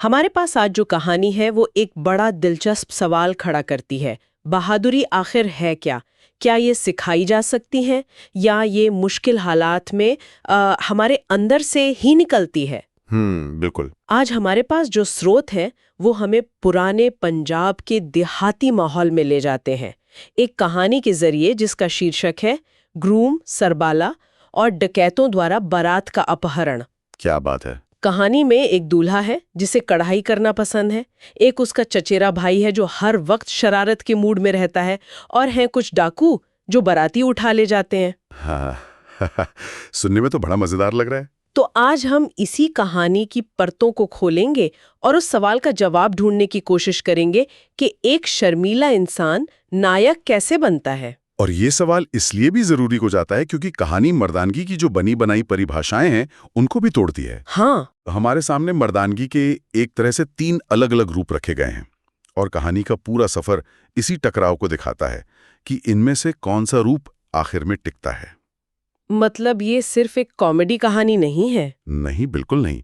हमारे पास आज जो कहानी है वो एक बड़ा दिलचस्प सवाल खड़ा करती है। बहादुरी आखिर है क्या? क्या ये सिखाई जा सकती है या ये मुश्किल हालात में हमारे अंदर से ही निकलती है? बिल्कुल। आज हमारे पास जो स्रोत है वो हमें पुराने पंजाब के देहाती माहौल में ले जाते हैं, एक कहानी के जरिए जिसका शीर्षक है ग्रूम, सरबाला और डकैतों द्वारा बारात का अपहरण। क्या बात है। कहानी में एक दूल्हा है जिसे कढ़ाई करना पसंद है, एक उसका चचेरा भाई है जो हर वक्त शरारत के मूड में रहता है, और हैं कुछ डाकू जो बाराती उठा ले जाते हैं। हाँ सुनने में तो बड़ा मजेदार लग रहा है। तो आज हम इसी कहानी की परतों को खोलेंगे और उस सवाल का जवाब ढूंढने की कोशिश करेंगे कि एक शर्मीला इंसान नायक कैसे बनता है। और ये सवाल इसलिए भी जरूरी हो जाता है क्योंकि कहानी मर्दानगी की जो बनी बनाई परिभाषाएं हैं उनको भी तोड़ती है। हाँ, हमारे सामने मर्दानगी के एक तरह से 3 अलग-अलग रूप रखे गए हैं और कहानी का पूरा सफर इसी टकराव को दिखाता है कि इनमें से कौन सा रूप आखिर में टिकता है। मतलब ये सिर्फ एक कॉमेडी कहानी नहीं है। नहीं, बिल्कुल नहीं।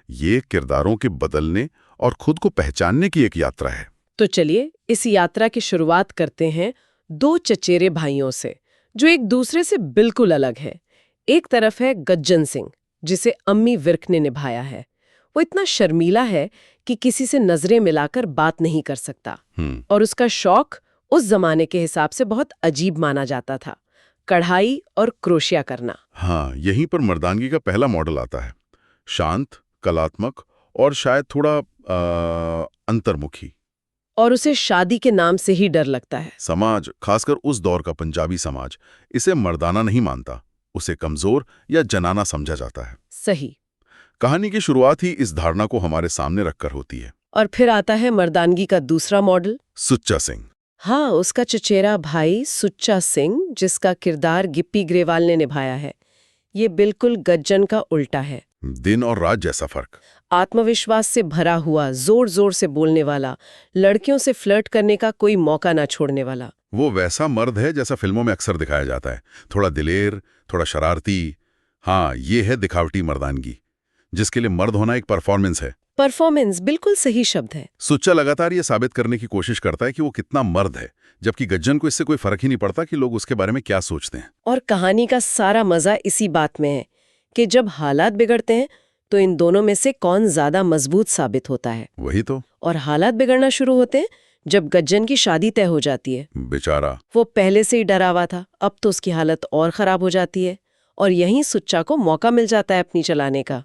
ये किरदारों के बदलने और खुद को पहचानने की एक यात्रा है। तो चलिए इस यात्रा की शुरुआत करते हैं 2 चचेरे भाइयों से जो एक दूसरे से बिल्कुल अलग है। एक तरफ है गज्जन सिंह, जिसे अम्मी विर्क ने निभाया है। वो इतना शर्मीला है कि किसी से नजरें मिलाकर बात नहीं कर सकता, और उसका शौक उस जमाने के हिसाब से बहुत अजीब माना जाता था, कढ़ाई और क्रोशिया करना। हाँ, यहीं पर मर्दानगी का पहला मॉडल आता है। शांत, कलात्मक और शायद थोड़ा अंतर्मुखी। और उसे शादी के नाम से ही डर लगता है। समाज, खासकर उस दौर का पंजाबी समाज, इसे मर्दाना नहीं मानता, उसे कमजोर या जनाना समझा जाता है। सही। कहानी की शुरुआत ही इस धारणा को हमारे सामने रखकर होती है। और फिर आता है मर्दानगी का दूसरा मॉडल, सुच्चा सिंह। हाँ, उसका चचेरा भाई सुच्चा सिंह, जिसका किरदार गिप्पी ग्रेवाल ने निभाया है। ये बिल्कुल गज्जन का उल्टा है। दिन और रात जैसा फर्क। आत्मविश्वास से भरा हुआ, जोर जोर से बोलने वाला, लड़कियों से फ्लर्ट करने का कोई मौका ना छोड़ने वाला। वो वैसा मर्द है जैसा फिल्मों में अक्सर दिखाया जाता है, थोड़ा दिलेर, थोड़ा शरारती। हाँ, ये है दिखावटी मर्दानगी, जिसके लिए मर्द होना एक परफॉर्मेंस है। परफॉर्मेंस बिल्कुल सही शब्द है। सुच्चा लगातार ये साबित करने की कोशिश करता है कि वो कितना मर्द है, जबकि गज्जन को इससे कोई फर्क ही नहीं पड़ता कि लोग उसके बारे में क्या सोचते हैं। और कहानी का सारा मजा इसी बात में है कि जब हालात बिगड़ते हैं तो इन दोनों में से कौन ज्यादा मजबूत साबित होता है। वही तो। और हालात बिगड़ना शुरू होते हैं जब गज्जन की शादी तय हो जाती है। बेचारा, वो पहले से ही डरा हुआ था, अब तो उसकी हालत और खराब हो जाती है, और यहीं सुच्चा को मौका मिल जाता है अपनी चलाने का।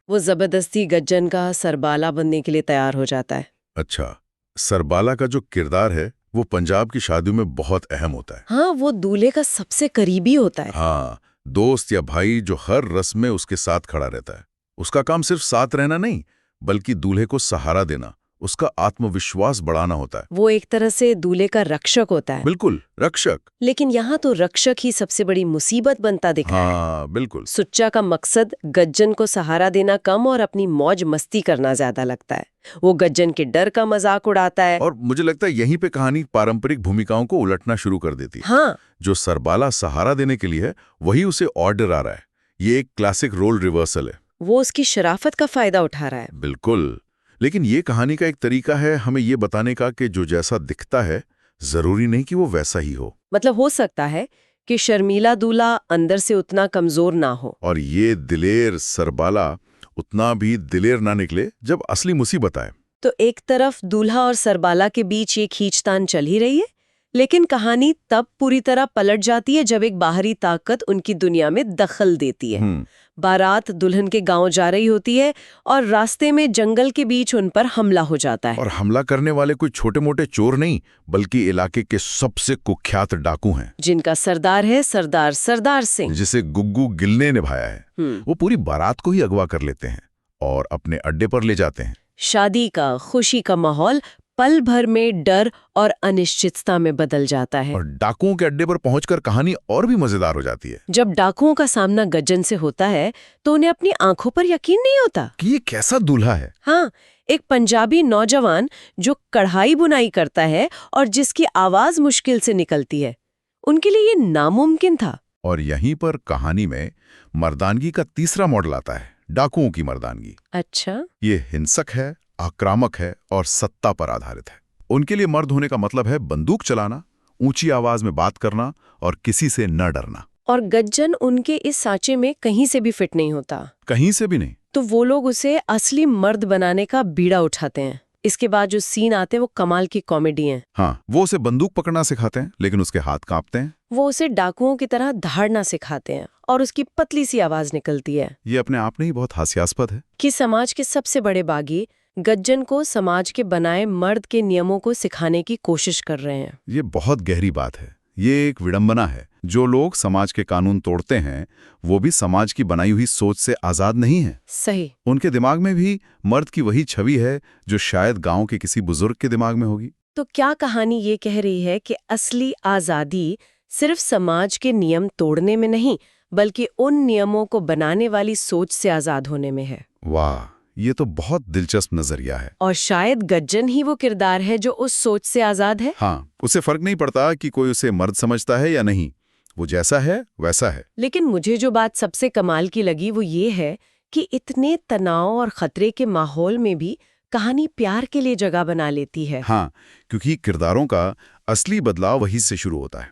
वो जबरदस्ती गज्जन का सरबाला बनने के लिए तैयार हो जाता है। अच्छा, सरबाला का जो किरदार है वो पंजाब की शादियों में बहुत अहम होता है। हाँ, वो दूल्हे का सबसे करीबी होता है। हाँ, दोस्त या भाई जो हर रस्म में उसके साथ खड़ा रहता है। उसका काम सिर्फ साथ रहना नहीं, बल्कि दूल्हे को सहारा देना, उसका आत्मविश्वास बढ़ाना होता है। वो एक तरह से दूल्हे का रक्षक होता है। बिल्कुल, रक्षक। लेकिन यहाँ तो रक्षक ही सबसे बड़ी मुसीबत बनता दिख रहा है। हाँ, बिल्कुल। सुच्चा का मकसद गज्जन को सहारा देना कम और अपनी मौज मस्ती करना ज्यादा लगता है। वो गज्जन के डर का मजाक उड़ाता है। और मुझे लगता है यहीं पे कहानी पारंपरिक भूमिकाओं को उलटना शुरू कर देती है। हाँ, जो सरबाला सहारा देने के लिए है, वही उसे और डरा रहा है। ये एक क्लासिक रोल रिवर्सल है। वो उसकी शराफत का फायदा उठा रहा है। बिल्कुल। लेकिन ये कहानी का एक तरीका है हमें ये बताने का कि जो जैसा दिखता है जरूरी नहीं कि वो वैसा ही हो। मतलब हो सकता है कि शर्मीला दूल्हा अंदर से उतना कमजोर ना हो, और ये दिलेर सरबाला उतना भी दिलेर ना निकले जब असली मुसीबत आए। तो एक तरफ दूल्हा और सरबाला के बीच ये खींचतान चल ही रही है, लेकिन कहानी तब पूरी तरह पलट जाती है जब एक बाहरी ताकत उनकी दुनिया में दखल देती है। बारात दुल्हन के गांव जा रही होती है और रास्ते में जंगल के बीच उन पर हमला हो जाता है। और हमला करने वाले कोई छोटे मोटे चोर नहीं, बल्कि इलाके के सबसे कुख्यात डाकू हैं, जिनका सरदार है सरदार सिंह, जिसे गुग्गू गिल ने निभाया है। वो पूरी बारात को ही अगवा कर लेते हैं और अपने अड्डे पर ले जाते हैं। शादी का, खुशी का माहौल पल भर में डर और अनिश्चितता में बदल जाता है। और डाकुओं के अड्डे पर पहुंचकर कहानी और भी मजेदार हो जाती है। जब डाकुओं का सामना गज्जन से होता है तो उन्हें अपनी आंखों पर यकीन नहीं होता कि ये कैसा दूल्हा है। हाँ, एक पंजाबी नौजवान जो कढ़ाई बुनाई करता है और जिसकी आवाज मुश्किल से निकलती है, उनके लिए ये नामुमकिन था। और यहीं पर कहानी में मर्दानगी का तीसरा मॉडल आता है, डाकुओं की मर्दानगी। अच्छा। ये हिंसक है, आक्रामक है और सत्ता पर आधारित है। उनके लिए मर्द होने का मतलब है बंदूक चलाना, ऊंची आवाज में बात करना और किसी से न डरना। और गज्जन उनके इस सांचे में कहीं से भी फिट नहीं होता। कहीं से भी नहीं। तो वो लोग उसे असली मर्द बनाने का बीड़ा उठाते हैं। इसके बाद जो सीन आते हैं वो कमाल की कॉमेडी हैं। हाँ, वो उसे बंदूक पकड़ना सिखाते हैं, लेकिन उसके हाथ कांपते हैं। वो उसे डाकुओं की तरह धाड़ना सिखाते हैं और उसकी पतली सी आवाज निकलती है। ये अपने आप में ही बहुत हास्यास्पद है कि समाज के सबसे बड़े बागी गज्जन को समाज के बनाए मर्द के नियमों को सिखाने की कोशिश कर रहे हैं। ये बहुत गहरी बात है। ये एक विडंबना है। जो लोग समाज के कानून तोड़ते हैं वो भी समाज की बनाई हुई सोच से आजाद नहीं है। सही। उनके दिमाग में भी मर्द की वही छवि है जो शायद गांव के किसी बुजुर्ग के दिमाग में होगी। तो क्या कहानी ये कह रही है कि असली आजादी सिर्फ समाज के नियम तोड़ने में नहीं, बल्कि उन नियमों को बनाने वाली सोच से आजाद होने में है? वाह, ये तो बहुत दिलचस्प नजरिया है। और शायद गज्जन ही वो किरदार है जो उस सोच से आजाद है। हाँ, उसे फर्क नहीं पड़ता कि कोई उसे मर्द समझता है या नहीं, वो जैसा है वैसा है। लेकिन मुझे जो बात सबसे कमाल की लगी वो ये है कि इतने तनाव और खतरे के माहौल में भी कहानी प्यार के लिए जगह बना लेती है। हाँ, क्योंकि किरदारों का असली बदलाव वहीं से शुरू होता है।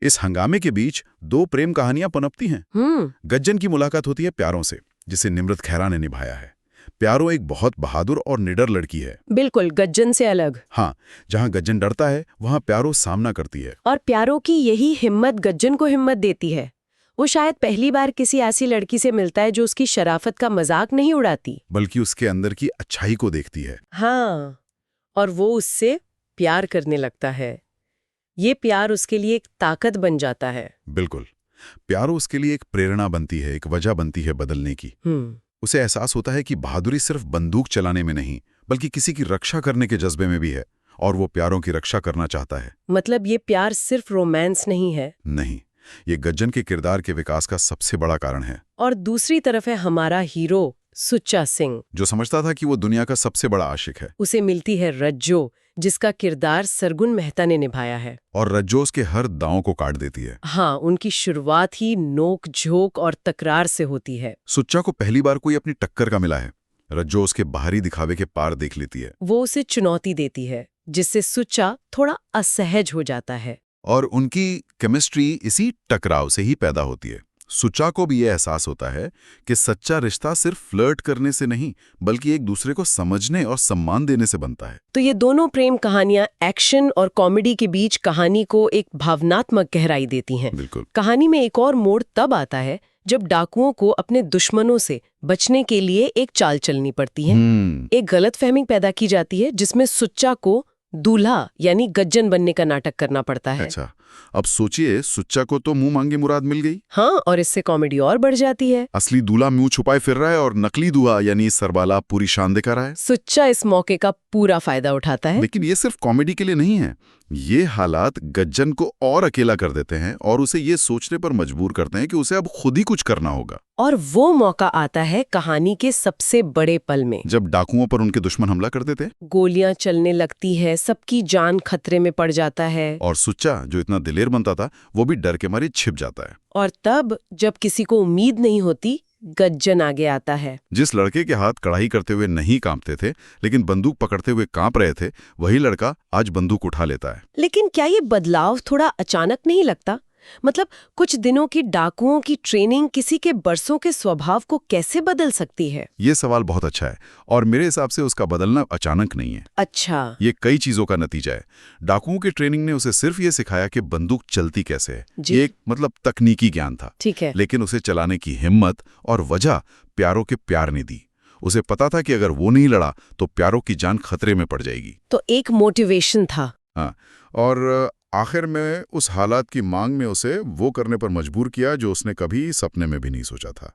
इस हंगामे के बीच दो प्रेम कहानियां पनपती हैं। गज्जन की मुलाकात होती है प्यारों से, जिसे निमृत खैरा ने निभाया है। प्यारो एक बहुत बहादुर और निडर लड़की है। बिल्कुल गज्जन से अलग। हाँ, जहाँ गज्जन डरता है वहाँ प्यारो सामना करती है। और प्यारो की यही हिम्मत गज्जन को हिम्मत देती है। वो शायद पहली बार किसी ऐसी लड़की से मिलता है जो उसकी शराफत का मजाक नहीं उड़ाती, बल्कि उसके अंदर की अच्छाई को देखती है। हाँ, और वो उससे प्यार करने लगता है। ये प्यार उसके लिए एक ताकत बन जाता है। बिल्कुल, प्यारो उसके लिए एक प्रेरणा बनती है, एक वजह बनती है बदलने की। उसे एहसास होता है कि बहादुरी सिर्फ बंदूक चलाने में नहीं, बल्कि किसी की रक्षा करने के जज्बे में भी है, और वो प्यारों की रक्षा करना चाहता है। मतलब ये प्यार सिर्फ रोमांस नहीं है। नहीं, ये गज्जन के किरदार के विकास का सबसे बड़ा कारण है। और दूसरी तरफ है हमारा हीरो सुच्चा सिंह, जो समझता था कि वो दुनिया का सबसे बड़ा आशिक है। उसे मिलती है रज्जो, जिसका किरदार सरगुन मेहता ने निभाया है। और रज्जो उसके हर दांव को काट देती है। हाँ, उनकी शुरुआत ही नोक झोंक और तकरार से होती है। सुच्चा को पहली बार कोई अपनी टक्कर का मिला है। रज्जो उसके बाहरी दिखावे के पार देख लेती है। वो उसे चुनौती देती है, जिससे सुच्चा थोड़ा असहज हो जाता है। और उनकी केमिस्ट्री इसी टकराव से ही पैदा होती है। सुच्चा को भी ये एहसास होता है कि सच्चा रिश्ता सिर्फ फ्लर्ट करने से नहीं, बल्कि एक दूसरे को समझने और सम्मान देने से बनता है। तो ये दोनों प्रेम कहानियां एक्शन और कॉमेडी के बीच कहानी को एक भावनात्मक गहराई देती हैं। बिल्कुल। कहानी में एक और मोड़ तब आता है जब डाकुओं को अपने दुश्मनों से बचने के लिए एक चाल चलनी पड़ती है। एक गलतफहमी पैदा की जाती है जिसमें सुच्चा को दूल्हा यानी गज्जन बनने का नाटक करना पड़ता है। अच्छा, अब सोचिए, सुच्चा को तो मुंह मांगी मुराद मिल गई। हाँ, और इससे कॉमेडी और बढ़ जाती है। असली दूल्हा मुंह छुपाए फिर रहा है और नकली दूल्हा यानी सरबाला पूरी शान दिखा रहा है। सुच्चा इस मौके का पूरा फायदा उठाता है। लेकिन ये सिर्फ कॉमेडी के लिए नहीं है। ये हालात गज्जन को और अकेला कर देते हैं और उसे ये सोचने पर मजबूर करते हैं कि उसे अब खुद ही कुछ करना होगा। और वो मौका आता है कहानी के सबसे बड़े पल में, जब डाकुओं पर उनके दुश्मन हमला कर देते हैं। गोलियां चलने लगती है, सबकी जान खतरे में पड़ जाता है। और सुच्चा जो इतना दिलेर बनता था, वो भी डर के मारे छिप जाता है। और तब जब किसी को उम्मीद नहीं होती, गज्जन आगे आता है। जिस लड़के के हाथ कढ़ाई करते हुए नहीं कांपते थे, लेकिन बंदूक पकड़ते हुए कांप रहे थे, वही लड़का आज बंदूक उठा लेता है। लेकिन क्या ये बदलाव थोड़ा अचानक नहीं लगता? मतलब कुछ दिनों की डाकुओं की ट्रेनिंग किसी के बरसों के स्वभाव को कैसे बदल सकती है? ये सवाल बहुत अच्छा है, और मेरे हिसाब से उसका बदलना अचानक नहीं है। अच्छा। ये कई चीजों का नतीजा है। डाकुओं की ट्रेनिंग ने उसे सिर्फ ये सिखाया कि बंदूक चलती कैसे है। ये एक तकनीकी ज्ञान था। ठीक है। लेकिन उसे चलाने की हिम्मत और वजह प्यारों के प्यार ने दी। उसे पता था कि अगर वो नहीं लड़ा तो प्यारों की जान खतरे में पड़ जाएगी। तो एक मोटिवेशन था। हाँ, और आखिर में उस हालात की मांग ने उसे वो करने पर मजबूर किया जो उसने कभी सपने में भी नहीं सोचा था।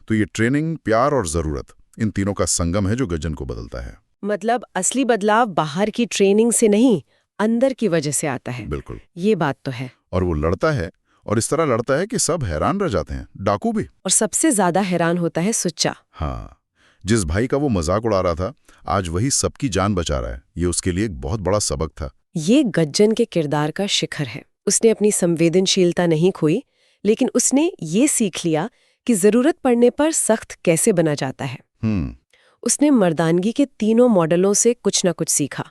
तो ये ट्रेनिंग, प्यार और जरूरत, इन तीनों का संगम है जो गज्जन को बदलता है। मतलब असली बदलाव बाहर की ट्रेनिंग से नहीं, अंदर की वजह से आता है। बिल्कुल, ये बात तो है। और वो लड़ता है, और इस तरह लड़ता है कि सब हैरान रह जाते हैं, डाकू भी। और सबसे ज्यादा हैरान होता है सुच्चा। हाँ, जिस भाई का वो मजाक उड़ा रहा था, आज वही सबकी जान बचा रहा है। ये उसके लिए एक बहुत बड़ा सबक था। ये गज्जन के किरदार का शिखर है। उसने अपनी संवेदनशीलता नहीं खोई, लेकिन उसने ये सीख लिया कि जरूरत पड़ने पर सख्त कैसे बना जाता है। उसने मर्दानगी के तीनों मॉडलों से कुछ न कुछ सीखा।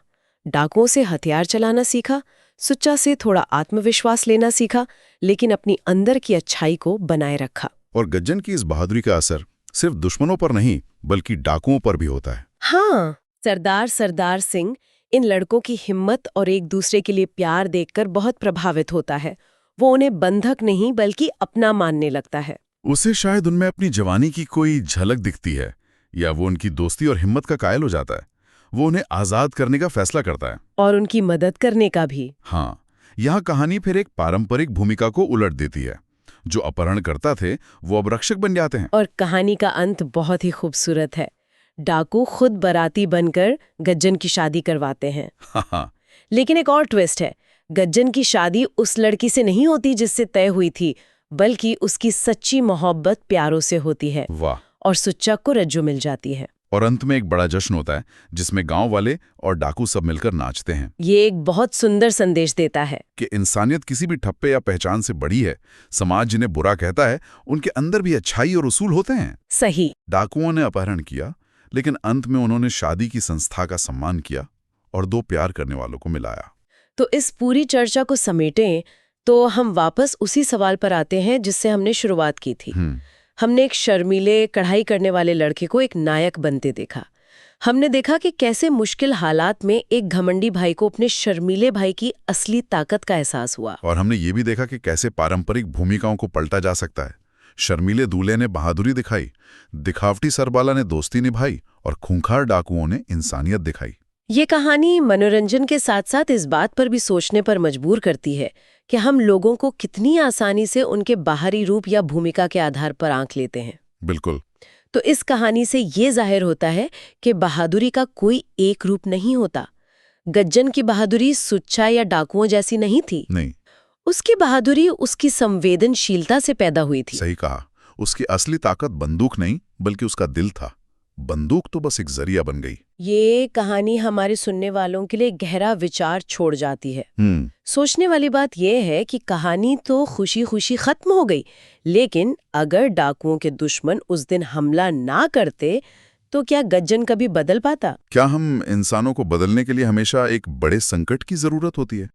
डाकुओं से हथियार चलाना सीखा, सुच्चा से थोड़ा आत्मविश्वास लेना सीखा, लेकिन अपनी अंदर की अच्छाई को बनाए रखा। और गज्जन की इस बहादुरी का असर सिर्फ दुश्मनों पर नहीं बल्कि डाकुओं पर भी होता है। हाँ, सरदार सिंह इन लड़कों की हिम्मत और एक दूसरे के लिए प्यार देखकर बहुत प्रभावित होता है। वो उन्हें बंधक नहीं बल्कि अपना मानने लगता है। उसे शायद उनमें अपनी जवानी की कोई झलक दिखती है, या वो उनकी दोस्ती और हिम्मत का कायल हो जाता है। वो उन्हें आजाद करने का फैसला करता है और उनकी मदद करने का भी। हाँ, यहाँ कहानी फिर एक पारंपरिक भूमिका को उलट देती है। जो अपहरणकर्ता थे वो अब रक्षक बन जाते हैं। और कहानी का अंत बहुत ही खूबसूरत है। डाकू खुद बाराती बनकर गज्जन की शादी करवाते हैं। हाँ। लेकिन एक और ट्विस्ट है, गज्जन की शादी उस लड़की से नहीं होती जिससे तय हुई थी, बल्कि उसकी सच्ची मोहब्बत प्यारों से होती है। वाह। और सुच्चा को रज्जू मिल जाती है। और अंत में एक बड़ा जश्न होता है जिसमें गांव वाले और डाकू सब मिलकर नाचते हैं। ये एक बहुत सुंदर संदेश देता है कि इंसानियत किसी भी ठप्पे या पहचान से बड़ी है। समाज जिन्हें बुरा कहता है उनके अंदर भी अच्छाई और उसूल होते हैं। सही। डाकुओं ने अपहरण किया, लेकिन अंत में उन्होंने शादी की संस्था का सम्मान किया और दो प्यार करने वालों को मिलाया। तो इस पूरी चर्चा को समेटें तो हम वापस उसी सवाल पर आते हैं जिससे हमने शुरुआत की थी। हमने एक शर्मीले कढ़ाई करने वाले लड़के को एक नायक बनते देखा। हमने देखा कि कैसे मुश्किल हालात में एक घमंडी भाई को अपने शर्मीले भाई की असली ताकत का एहसास हुआ। और हमने ये भी देखा कि कैसे पारंपरिक भूमिकाओं को पलटा जा सकता है। शर्मीले दूल्हे ने बहादुरी दिखाई, दिखावटी सरबाला ने दोस्ती निभाई और खूंखार डाकुओं ने इंसानियत दिखाई। ये कहानी मनोरंजन के साथ साथ इस बात पर भी सोचने पर मजबूर करती है कि हम लोगों को कितनी आसानी से उनके बाहरी रूप या भूमिका के आधार पर आंक लेते हैं। बिल्कुल। तो इस कहानी से ये जाहिर होता है कि बहादुरी का कोई एक रूप नहीं होता। गज्जन की बहादुरी सुच्चा या डाकुओं जैसी नहीं थी। नहीं, उसकी बहादुरी उसकी संवेदनशीलता से पैदा हुई थी। सही कहा। उसकी असली ताकत बंदूक नहीं बल्कि उसका दिल था। बंदूक तो बस एक जरिया बन गई। ये कहानी हमारे सुनने वालों के लिए गहरा विचार छोड़ जाती है। सोचने वाली बात यह है कि कहानी तो खुशी खुशी खत्म हो गई, लेकिन अगर डाकुओं के दुश्मन उस दिन हमला ना करते तो क्या गज्जन कभी बदल पाता? क्या हम इंसानों को बदलने के लिए हमेशा एक बड़े संकट की जरूरत होती है?